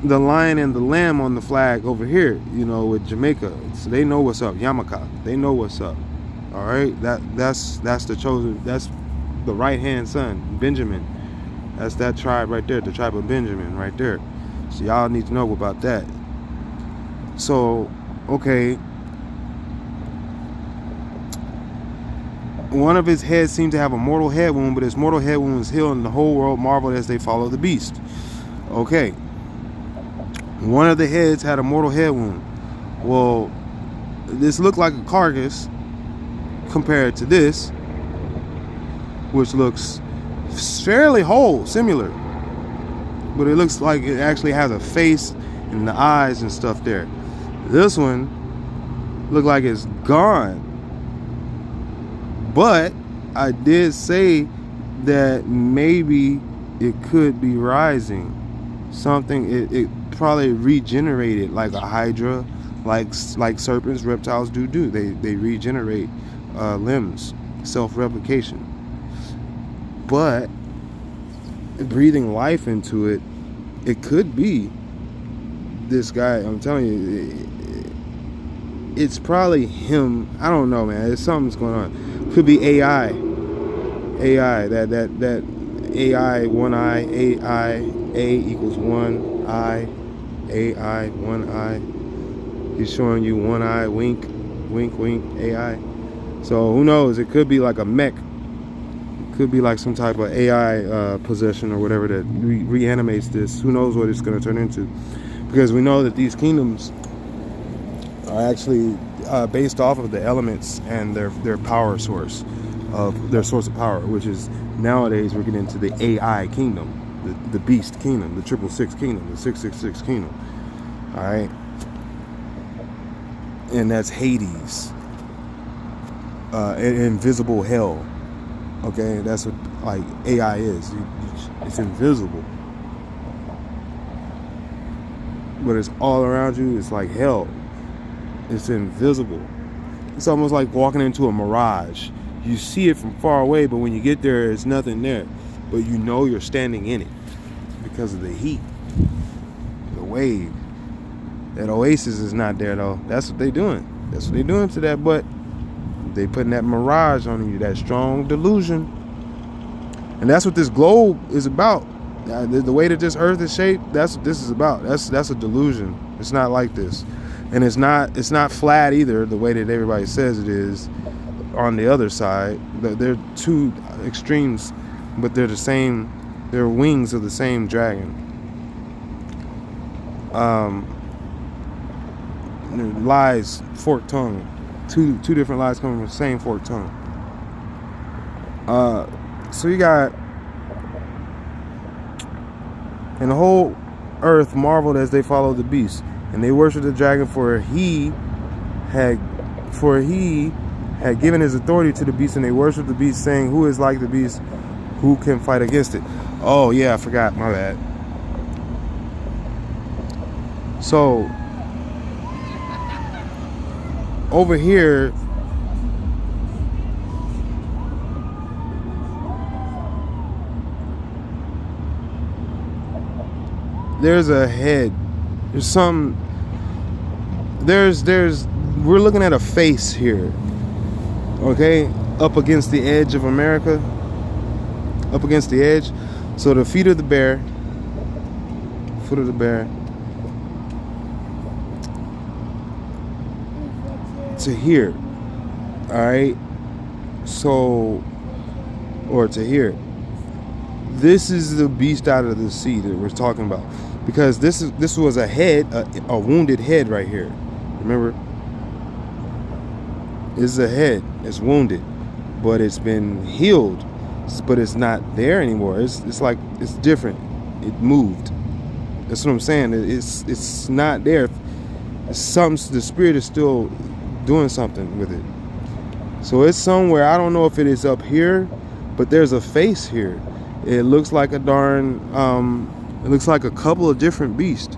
the lion and the lamb on the flag over here. You know, with Jamaica, so they know what's up. Yamaka, they know what's up. All right, that's the chosen. That's the right hand son, Benjamin. That's that tribe right there, the tribe of Benjamin right there. So y'all need to know about that. So, okay. One of his heads seemed to have a mortal head wound, but his mortal head wound was healed, and the whole world marveled as they followed the beast. Okay. One of the heads had a mortal head wound. Well, this looked like a carcass compared to this, which looks fairly whole, similar, but it looks like it actually has a face and the eyes and stuff there. This one looked like it's gone, but I did say that maybe it could be rising. Something it probably regenerated, like a hydra, like serpents, reptiles do. They regenerate limbs, self-replication. But breathing life into it, it could be this guy. I'm telling you, it's probably him. I don't know, man. There's something's going on. Could be AI. That AI, one eye, AI, A equals one eye, AI, one eye. He's showing you one eye, wink, wink, wink, AI. So who knows? It could be like a mech. It could be like some type of AI possession or whatever that reanimates this. Who knows what it's going to turn into? Because we know that these kingdoms are actually based off of the elements and their power source. of their source of power, which is nowadays we're getting into the AI kingdom, the beast kingdom, the 666 kingdom, the 666 kingdom. All right, and that's Hades, an invisible hell. Okay, that's what like AI is. It's invisible, but it's all around you. It's like hell. It's invisible. It's almost like walking into a mirage. You see it from far away, but when you get there, there's nothing there. But you know you're standing in it because of the heat, the wave. That oasis is not there though. That's what they're doing. That's what they're doing to that. But they putting that mirage on you, that strong delusion. And that's what this globe is about. The way that this earth is shaped, that's what this is about. That's a delusion. It's not like this. And it's not flat either, the way that everybody says it is on the other side. They're two extremes, but they're the same. They're wings of the same dragon. Lies, forked tongue. Two different lies coming from the same forked tongue. So you got, and the whole earth marveled as they followed the beast, and they worshipped the dragon, for he had given his authority to the beast, and they worshipped the beast, saying, "Who is like the beast? Who can fight against it?" Oh yeah, I forgot. My bad. So over here, there's a head. We're looking at a face here. Okay? Up against the edge of America. Up against the edge. So the feet of the bear. Foot of the bear. To here. Alright? So, or to here. This is the beast out of the sea that we're talking about. Because this was a head, a wounded head right here. Remember? This is a head. It's wounded. But it's been healed. But it's not there anymore. It's like, it's different. It moved. That's what I'm saying. It's not there. The spirit is still doing something with it. So it's somewhere. I don't know if it is up here, but there's a face here. It looks like a darn, it looks like a couple of different beasts.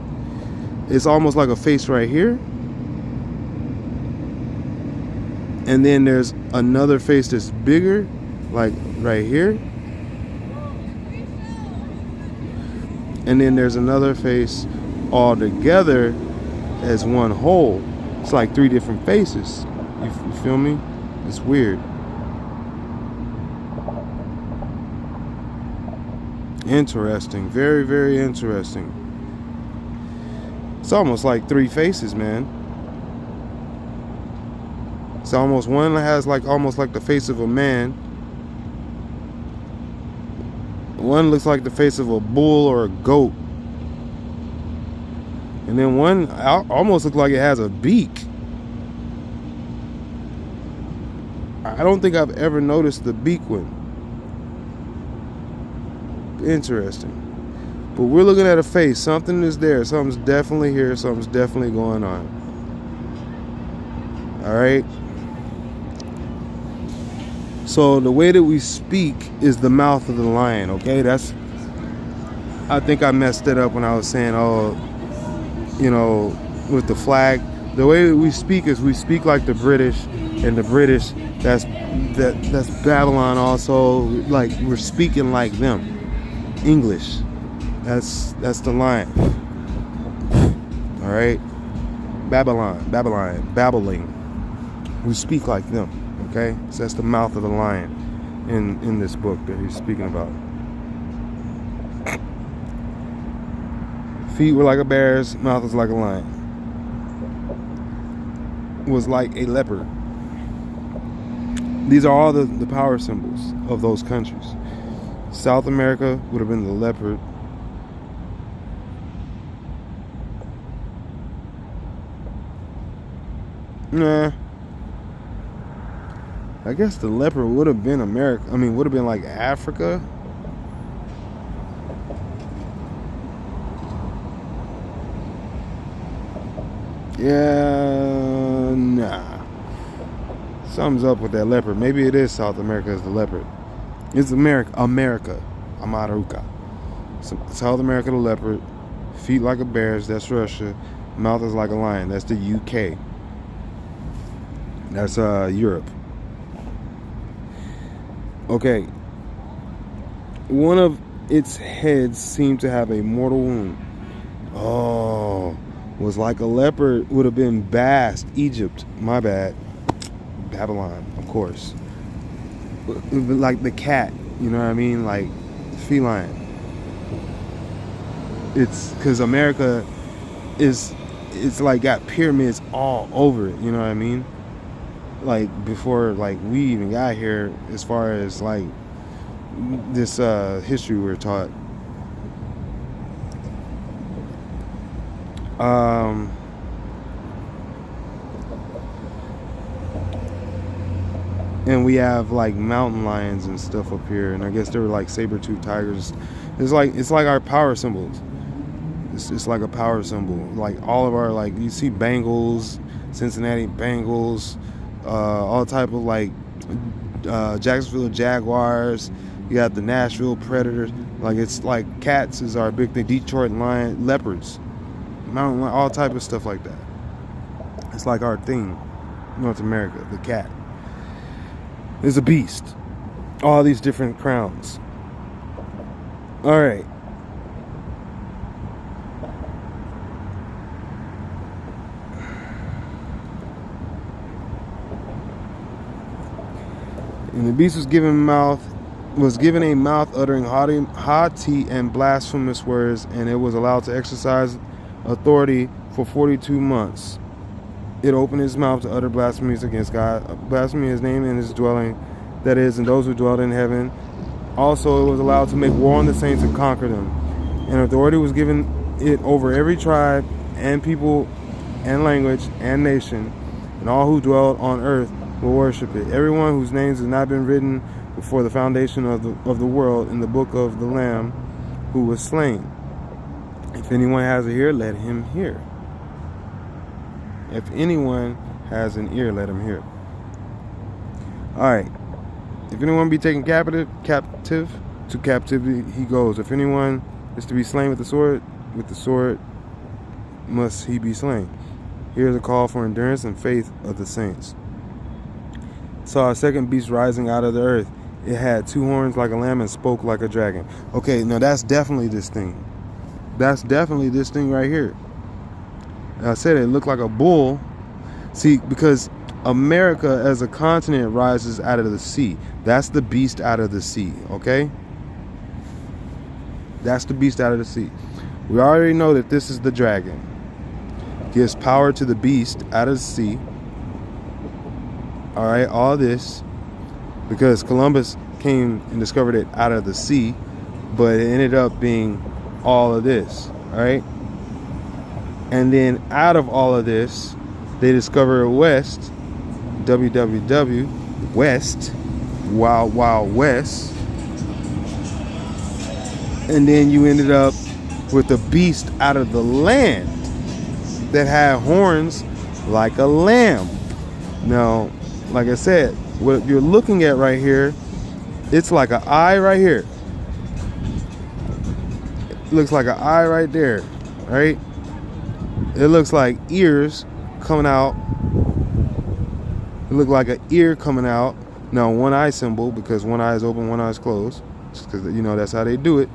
It's almost like a face right here. And then there's another face that's bigger, like right here. And then there's another face all together as one whole. It's like three different faces. You feel me? It's weird. Interesting. Very, very interesting. It's almost like three faces, man. It's almost, one has like almost like the face of a man. One looks like the face of a bull or a goat. And then one almost looks like it has a beak. I don't think I've ever noticed the beak one. Interesting. But we're looking at a face. Something is there. Something's definitely here. Something's definitely going on. Alright? So the way that we speak is the mouth of the lion. Okay? I think I messed it up when I was saying, oh, you know, with the flag. The way we speak is we speak like the British, and the British, that's Babylon also. Like, we're speaking like them. English. That's the line. All right. Babbling. We speak like them. Okay. So that's the mouth of the lion in this book that he's speaking about. Feet were like a bear's, mouth was like a lion. Was like a leopard. These are all the power symbols of those countries. South America would have been the leopard. Nah. I guess the leopard would have been America. I mean, would have been like Africa. Yeah, nah. Something's up with that leopard. Maybe it is South America as the leopard. It's America. Amaruka. South America, the leopard. Feet like a bear's. That's Russia. Mouth is like a lion. That's the UK. That's Europe. Okay. One of its heads seemed to have a mortal wound. Oh, was like a leopard. Would have been Bast, Egypt. My bad. Babylon, of course. Like the cat, you know what I mean? Like feline. It's because America it's like got pyramids all over it, you know what I mean? Like before like we even got here, as far as like this history we're taught. And we have like mountain lions and stuff up here, and I guess they were like saber-toothed tigers. It's like our power symbols. It's like a power symbol. Like all of our, like, you see Bengals, Cincinnati Bengals, all type of like Jacksonville Jaguars. You got the Nashville Predators. Like it's like cats is our big thing. Detroit Lion, leopards, mountain lion, all type of stuff like that. It's like our thing, North America, the cat. Is a beast. All these different crowns. All right. And the beast was given a mouth uttering haughty and blasphemous words, and it was allowed to exercise authority for 42 months. It opened his mouth to utter blasphemies against God, blaspheming his name and his dwelling, that is, and those who dwelt in heaven. Also, it was allowed to make war on the saints and conquer them. And authority was given it over every tribe and people and language and nation, and all who dwelt on earth will worship it. Everyone whose names has not been written before the foundation of the world in the book of the Lamb who was slain. If anyone has an ear, let him hear. If anyone has an ear, let him hear. All right. If anyone be taken captive to captivity, he goes. If anyone is to be slain with the sword must he be slain. Here's a call for endurance and faith of the saints. Saw a second beast rising out of the earth. It had 2 horns like a lamb and spoke like a dragon. Okay, now that's definitely this thing. That's definitely this thing right here. I said it looked like a bull. See, because America as a continent rises out of the sea. That's the beast out of the sea, okay? That's the beast out of the sea. We already know that this is the dragon. Gives power to the beast out of the sea. All right, all this because Columbus came and discovered it out of the sea, but it ended up being all of this, all right? And then out of all of this, they discovered West, WWW, West, Wild Wild West. And then you ended up with a beast out of the land that had horns like a lamb. Now, like I said, what you're looking at right here, it's like an eye right here. It looks like an eye right there, right? It looks like ears coming out. It looked like an ear coming out. Now, one eye symbol, because one eye is open, one eye is closed. Just because, you know, that's how they do it.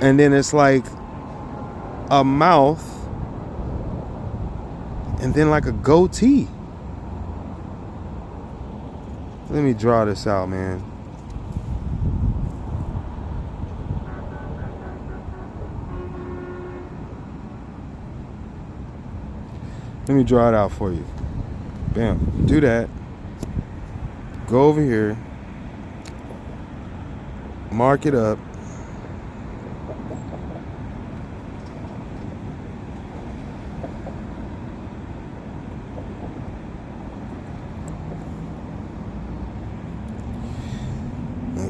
And then it's like a mouth. And then like a goatee. Let me draw this out, man. Let me draw it out for you. Bam. Do that. Go over here. Mark it up.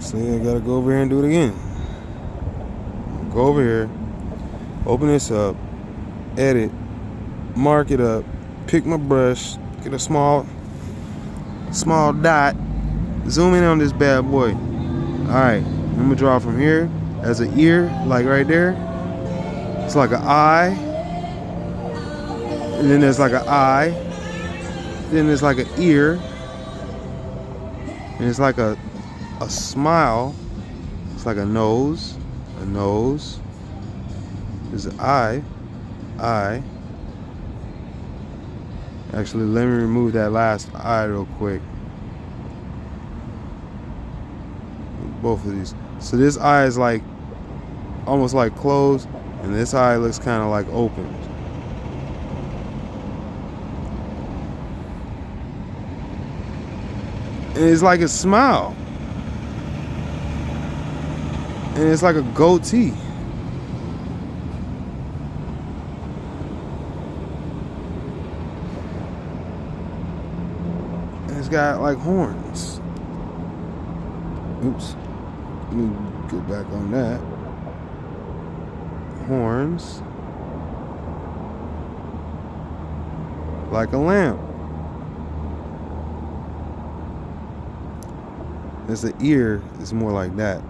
See, I gotta go over here and do it again. Go over here, open this up, edit, mark it up, pick my brush, get a small dot, zoom in on this bad boy. Alright, I'm gonna draw from here as an ear, like right there. It's like an eye, and then there's like an eye, then there's like an ear, and it's like a smile. It's like a nose. There's an eye. Actually, let me remove that last eye real quick. Both of these. So this eye is like almost like closed, and this eye looks kind of like open. And it's like a smile. And it's like a goatee. And it's got like horns. Oops. Let me get back on that. Horns. Like a lamb. There's the ear is more like that.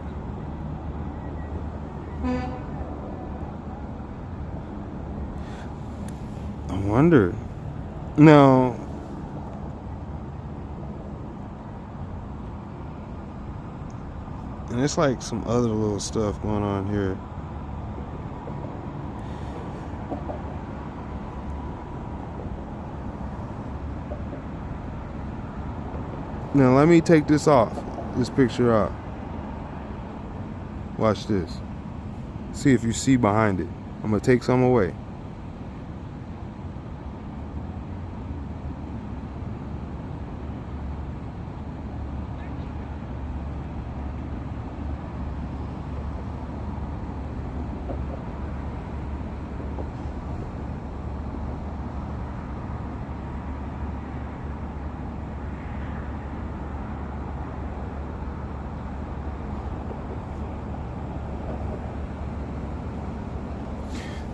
I wonder. No. And it's like some other little stuff going on here. Now let me take this picture off. Watch this. See if you see behind it. I'm gonna take some away.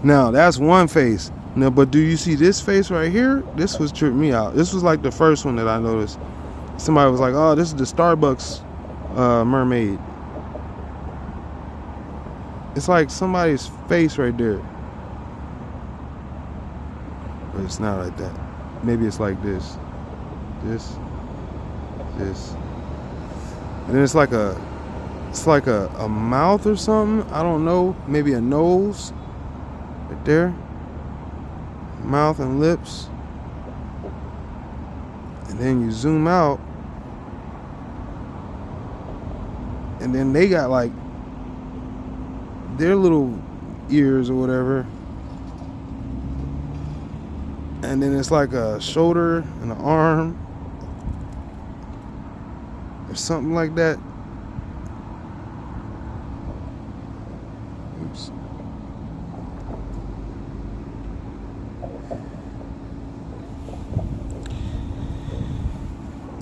Now that's one face. Now, but do you see this face right here? This was tripped me out. This was like the first one that I noticed. Somebody was like, "Oh, this is the Starbucks mermaid." It's like somebody's face right there, but it's not like that. Maybe it's like this, and then it's like a mouth or something. I don't know. Maybe a nose. Right there, mouth and lips, and then you zoom out, and then they got like their little ears or whatever, and then it's like a shoulder and an arm or something like that. Oops.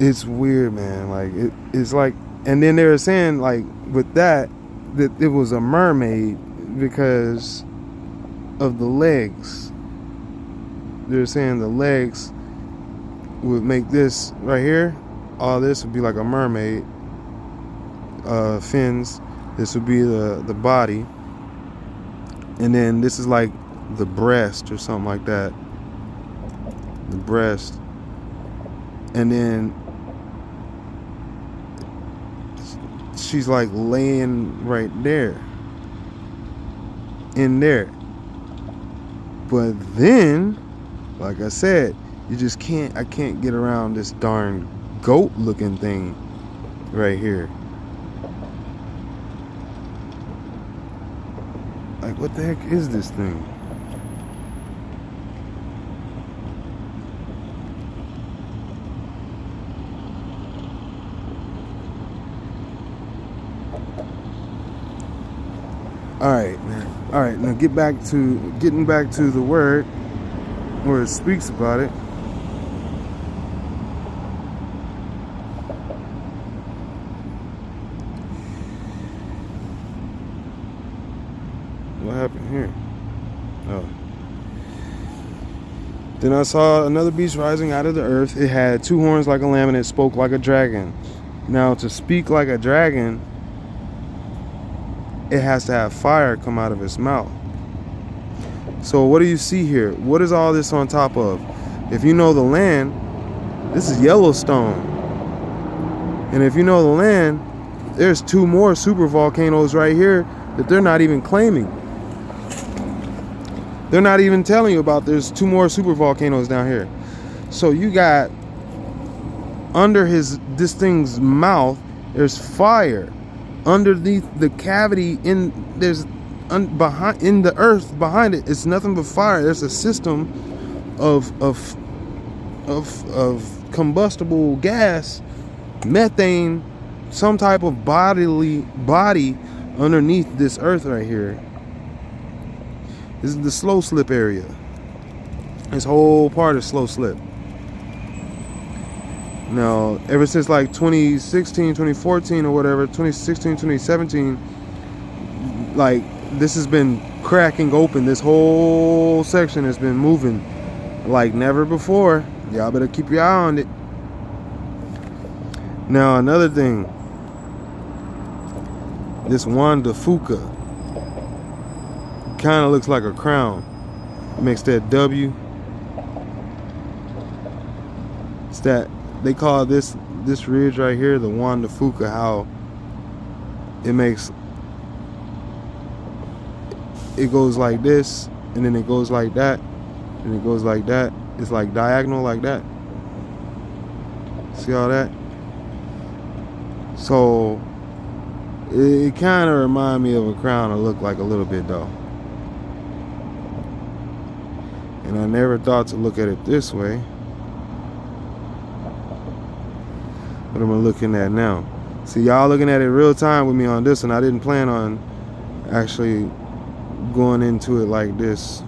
It's weird, man. Like it's like, and then they were saying like with that it was a mermaid because of the legs. They're saying the legs would make this right here. All this would be like a mermaid. Fins. This would be the body, and then this is like the breast or something like that. The breast, and then she's like laying right there, in there. But then, like I said, I can't get around this darn goat looking thing right here. Like, what the heck is this thing? Alright, man. Alright, now getting back to the word where it speaks about it. Then I saw another beast rising out of the earth. It had 2 horns like a lamb, and it spoke like a dragon. Now, to speak like a dragon, it has to have fire come out of its mouth. So what do you see here? What is all this on top of? If you know the land, this is Yellowstone. And if you know the land, there's 2 more super volcanoes right here that they're not even claiming. They're not even telling you about. There's 2 more super volcanoes down here. So you got under this thing's mouth, there's fire. Underneath the cavity in the earth behind it, it's nothing but fire. There's a system of combustible gas, methane, some type of body underneath this earth right here. This is the slow slip area. This whole part is slow slip. Now, ever since like 2016, 2014 or whatever, 2016, 2017, like this has been cracking open. This whole section has been moving like never before. Y'all better keep your eye on it. Now, another thing, this Wanda Fuca kind of looks like a crown. It makes that W. It's that they call this ridge right here the Wanda Fuca. How it makes it goes like this, and then it goes like that, and it goes like that. It's like diagonal like that. See all that? So it kind of reminds me of a crown to look like a little bit though. And I never thought to look at it this way. What am I looking at now? See, y'all looking at it real time with me on this, and I didn't plan on actually going into it like this.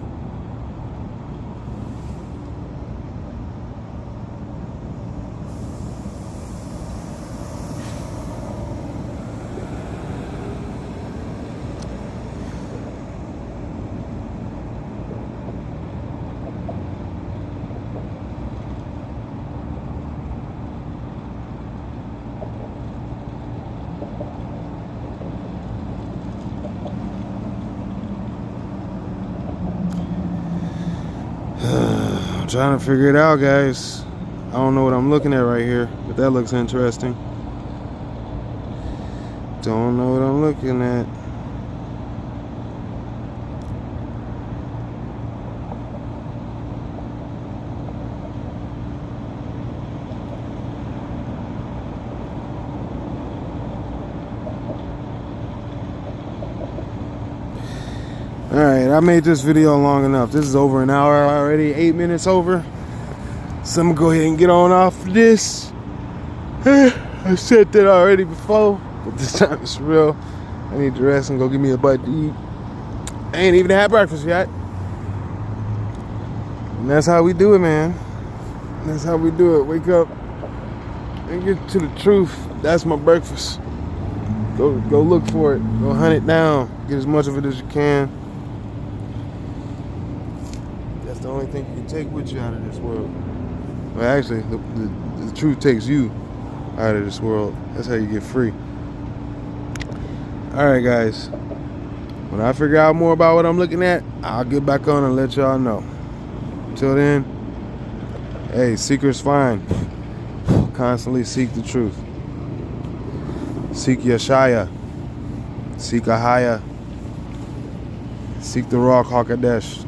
I'm trying to figure it out, guys. I don't know what I'm looking at right here, but that looks interesting. Don't know what I'm looking at. Alright, I made this video long enough. This is over an hour already, 8 minutes over. So I'm gonna go ahead and get on off of this. I said that already before, but this time it's real. I need to rest and go get me a bite to eat. I ain't even had breakfast yet. And that's how we do it, man. That's how we do it. Wake up and get to the truth. That's my breakfast. Go look for it. Go hunt it down. Get as much of it as you can. That's the only thing you can take with you out of this world. Well, actually, the truth takes you out of this world. That's how you get free. Alright, guys. When I figure out more about what I'm looking at, I'll get back on and let y'all know. Until then, hey, seekers find. Constantly seek the truth. Seek Yeshaya. Seek Ahaya. Seek the Rock HaKodesh.